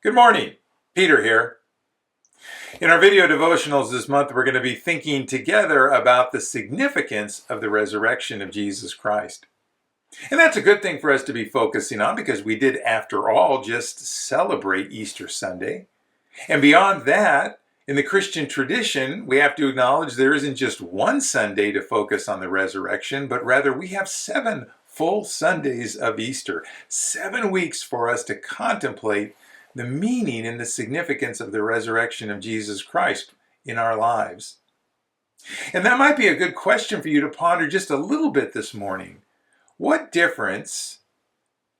Good morning, Peter here. In our video devotionals this month, we're going to be thinking together about the significance of the resurrection of Jesus Christ. And that's a good thing for us to be focusing on because we did, after all, just celebrate Easter Sunday. And beyond that, in the Christian tradition, we have to acknowledge there isn't just one Sunday to focus on the resurrection, but rather we have 7 full Sundays of Easter, 7 weeks for us to contemplate the meaning and the significance of the resurrection of Jesus Christ in our lives. And that might be a good question for you to ponder just a little bit this morning. What difference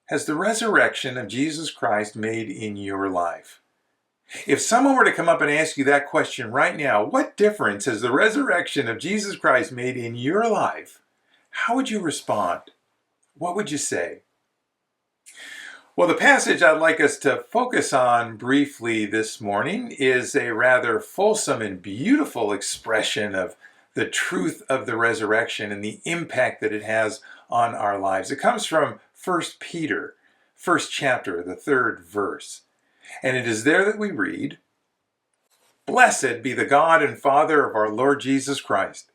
has the resurrection of Jesus Christ made in your life? If someone were to come up and ask you that question right now, what difference has the resurrection of Jesus Christ made in your life? How would you respond? What would you say? Well, the passage I'd like us to focus on briefly this morning is a rather fulsome and beautiful expression of the truth of the resurrection and the impact that it has on our lives. It comes from 1 Peter, first chapter, the 3rd verse. And it is there that we read, "Blessed be the God and Father of our Lord Jesus Christ.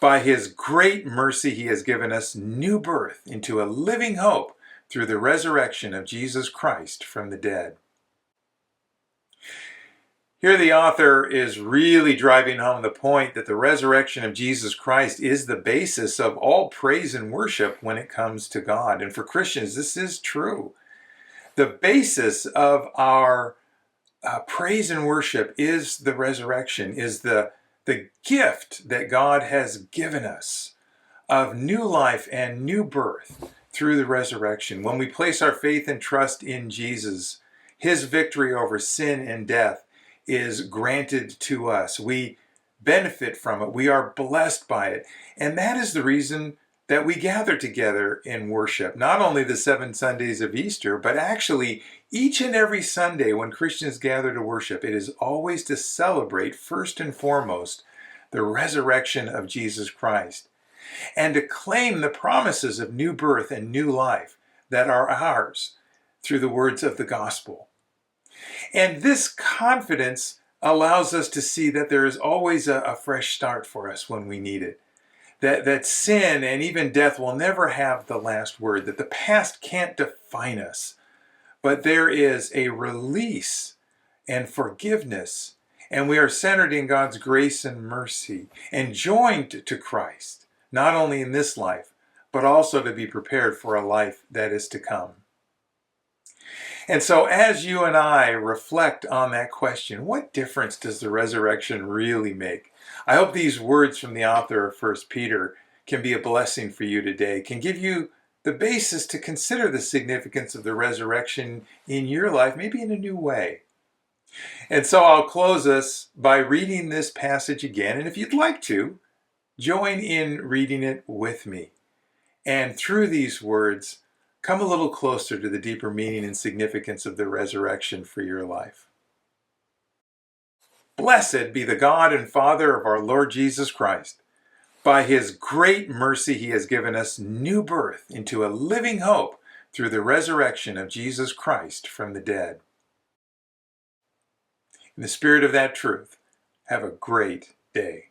By his great mercy he has given us new birth into a living hope through the resurrection of Jesus Christ from the dead." Here the author is really driving home the point that the resurrection of Jesus Christ is the basis of all praise and worship when it comes to God. And for Christians, this is true. The basis of our praise and worship is the resurrection, is the gift that God has given us of new life and new birth through the resurrection. When we place our faith and trust in Jesus, his victory over sin and death is granted to us. We benefit from it. We are blessed by it. And that is the reason that we gather together in worship. Not only the 7 Sundays of Easter, but actually each and every Sunday when Christians gather to worship, it is always to celebrate first and foremost the resurrection of Jesus Christ, and to claim the promises of new birth and new life that are ours through the words of the gospel. And this confidence allows us to see that there is always a fresh start for us when we need it. That sin and even death will never have the last word, that the past can't define us, but there is a release and forgiveness, and we are centered in God's grace and mercy and joined to Christ, not only in this life, but also to be prepared for a life that is to come. And so as you and I reflect on that question, what difference does the resurrection really make? I hope these words from the author of 1 Peter can be a blessing for you today, can give you the basis to consider the significance of the resurrection in your life, maybe in a new way. And so I'll close us by reading this passage again, and if you'd like to, join in reading it with me. And through these words, come a little closer to the deeper meaning and significance of the resurrection for your life. Blessed be the God and Father of our Lord Jesus Christ. By his great mercy he has given us new birth into a living hope through the resurrection of Jesus Christ from the dead. In the spirit of that truth, have a great day.